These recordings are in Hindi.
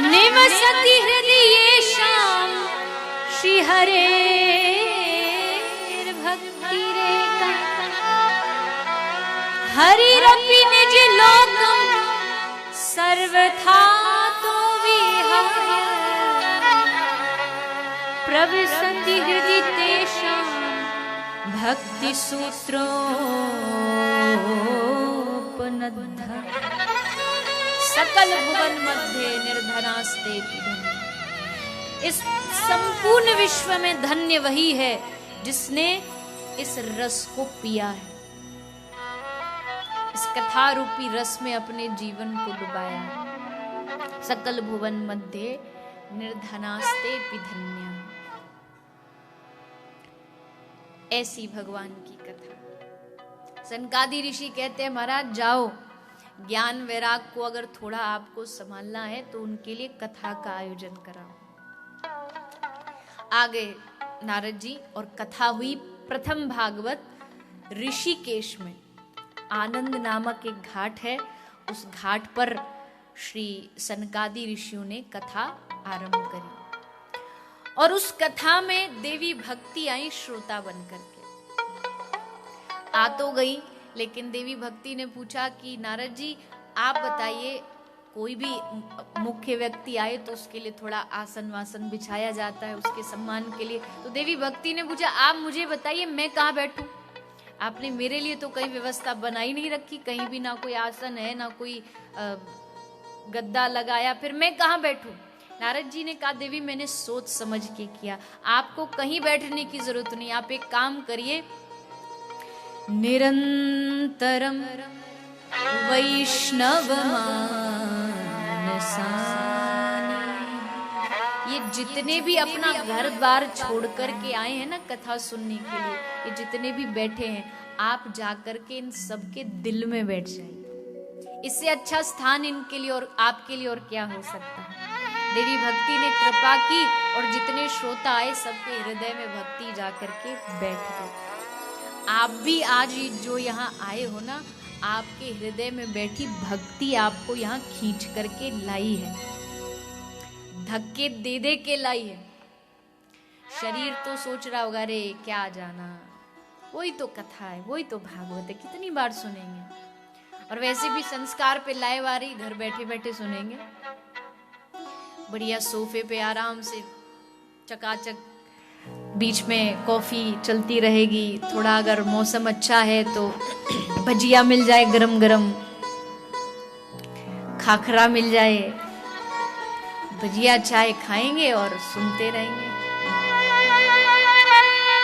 निवसति हृदयेषां श्रीहरे भक्तिरेका हरिरपि निज लोकं सर्वथा तो विहाय प्रविशन्ति हृदि तेषां भक्ति सूत्रोपनद्ध सकल भुवन मध्य निर्धनास्ते धन्य। इस संपूर्ण विश्व में धन्य वही है जिसने इस रस को पिया है, इस कथा रूपी रस में अपने जीवन को डुबाया है। सकल भुवन मध्य निर्धनास्ते धन्य। ऐसी भगवान की कथा। सनकादि ऋषि कहते हैं महाराज जाओ, ज्ञान वैराग को अगर थोड़ा आपको संभालना है तो उनके लिए कथा का आयोजन कराओ। आगे नारद जी और कथा हुई प्रथम भागवत ऋषिकेश में। आनंद नामक एक घाट है, उस घाट पर श्री सनकादि ऋषियों ने कथा आरंभ करी और उस कथा में देवी भक्ति आई श्रोता बनकर के। आ तो गई, लेकिन देवी भक्ति ने पूछा कि नारद जी आप बताइए, कोई भी मुख्य व्यक्ति आए तो उसके लिए थोड़ा आसन वासन बिछाया जाता है उसके सम्मान के लिए। तो देवी भक्ति ने पूछा आप मुझे बताइए मैं कहाँ बैठूं? आपने मेरे लिए तो कहीं व्यवस्था बनाई नहीं रखी, कहीं भी ना कोई आसन है ना कोई गद्दा लगाया, फिर मैं कहाँ बैठूं? नारद जी ने कहा देवी मैंने सोच समझ के किया, आपको कहीं बैठने की जरूरत नहीं। आप एक काम करिए, निरंतरम वैष्णव मानसानि। ये जितने भी अपना घर द्वार छोड़ कर के आए हैं ना कथा सुनने के लिए, ये जितने भी बैठे हैं, आप जाकर के इन सबके दिल में बैठ जाइए। इससे अच्छा स्थान इनके लिए और आपके लिए और क्या हो सकता है। देवी भक्ति ने कृपा की और जितने श्रोता आए सबके हृदय में भक्ति जाकर के बैठ गई। आप भी आज जो यहाँ आए हो ना, आपके हृदय में बैठी भक्ति आपको यहाँ खींच करके लाई है, धक्के दे दे के लाई है। शरीर तो सोच रहा होगा रे क्या जाना, वही तो कथा है, वही तो भागवत है, कितनी बार सुनेंगे। और वैसे भी संस्कार पे लाए वारी घर बैठे बैठे सुनेंगे, बढ़िया सोफे पे आराम से चकाचक, बीच में कॉफी चलती रहेगी, थोड़ा अगर मौसम अच्छा है तो भजिया मिल जाए गरम गरम, खाखरा मिल जाए, भजिया चाय खाएंगे और सुनते रहेंगे।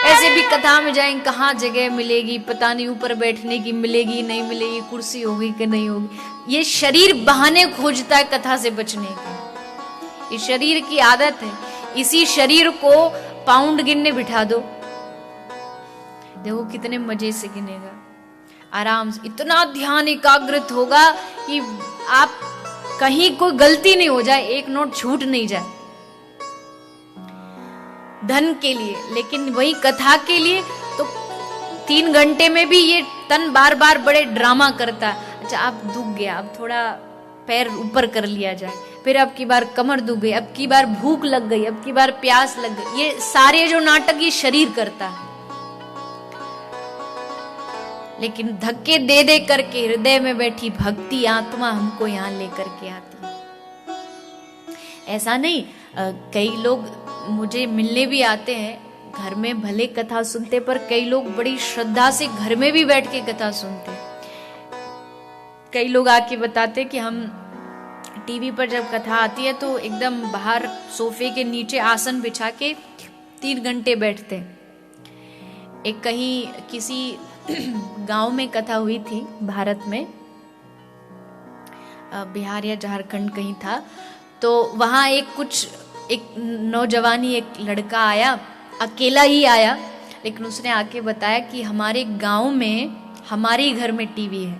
ऐसे भी कथा में जाएंगे, कहाँ जगह मिलेगी पता नहीं, ऊपर बैठने की मिलेगी नहीं मिलेगी, कुर्सी होगी कि नहीं होगी। ये शरीर बहाने खोजता है कथा से बचने के, ये शरीर की आदत है। इसी शरीर को पाउंड गिनने बिठा दो, देखो कितने मजे से गिनेगा, आराम से। इतना ध्यान एकाग्रित होगा कि आप कहीं कोई गलती नहीं हो जाए, एक नोट छूट नहीं जाए धन के लिए। लेकिन वही कथा के लिए तो 3 घंटे में भी ये तन बार बार बड़े ड्रामा करता है। अच्छा अब दुख गया, अब थोड़ा पैर ऊपर कर लिया जाए, फिर अब की बार कमर दुख गई, अब की बार भूख लग गई, अब की बार प्यास लग गई। ये सारे जो नाटक ये शरीर करता है, लेकिन धक्के दे दे करके हृदय में बैठी भक्ति आत्मा हमको यहाँ लेकर के आती है। ऐसा नहीं, कई लोग मुझे मिलने भी आते हैं, घर में भले कथा सुनते पर कई लोग बड़ी श्रद्धा से घर में भी बैठ के कथा सुनते हैं। कई लोग आके बताते कि हम टीवी पर जब कथा आती है तो एकदम बाहर सोफे के नीचे आसन बिछा के 3 घंटे बैठते हैं। एक कहीं किसी गांव में कथा हुई थी, भारत में, बिहार या झारखंड कहीं था, तो वहां एक नौजवानी एक लड़का आया, अकेला ही आया, लेकिन उसने आके बताया कि हमारे गांव में हमारे ही घर में टीवी है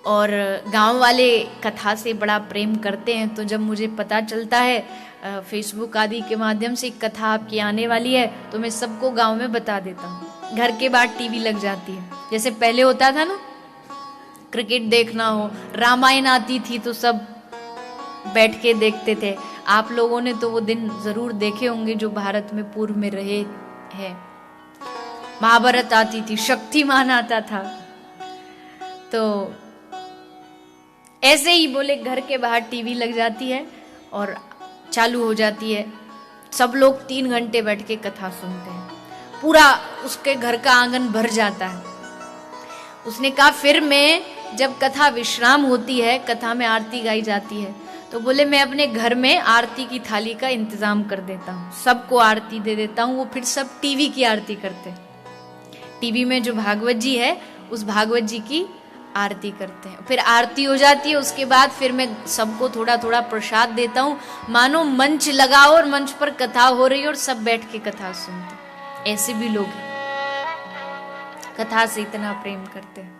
और गांव वाले कथा से बड़ा प्रेम करते हैं। तो जब मुझे पता चलता है फेसबुक आदि के माध्यम से कथा आपकी आने वाली है तो मैं सबको गांव में बता देता हूँ। घर के बाहर टीवी लग जाती है, जैसे पहले होता था ना, क्रिकेट देखना हो, रामायण आती थी तो सब बैठ के देखते थे। आप लोगों ने तो वो दिन जरूर देखे होंगे जो भारत में पूर्व में रहे हैं। महाभारत आती थी, शक्तिमान आता था। तो ऐसे ही बोले घर के बाहर टीवी लग जाती है और चालू हो जाती है। सब लोग 3 घंटे बैठ के कथा सुनते हैं, पूरा उसके घर का आंगन भर जाता है। उसने कहा फिर मैं जब कथा विश्राम होती है, कथा में आरती गाई जाती है, तो बोले मैं अपने घर में आरती की थाली का इंतजाम कर देता हूँ, सबको आरती दे देता हूँ। वो फिर सब टीवी की आरती करते हैं। टीवी में जो भागवत जी है उस भागवत जी की आरती करते हैं। फिर आरती हो जाती है, उसके बाद फिर मैं सबको थोड़ा थोड़ा प्रसाद देता हूँ, मानो मंच लगाओ और मंच पर कथा हो रही है और सब बैठ के कथा सुनते हैं। ऐसे भी लोग हैं, कथा से इतना प्रेम करते हैं।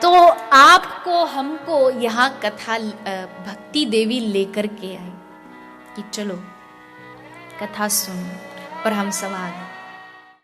तो आपको हमको यहाँ कथा भक्ति देवी लेकर के आई कि चलो कथा सुन, और हम सब आ गए।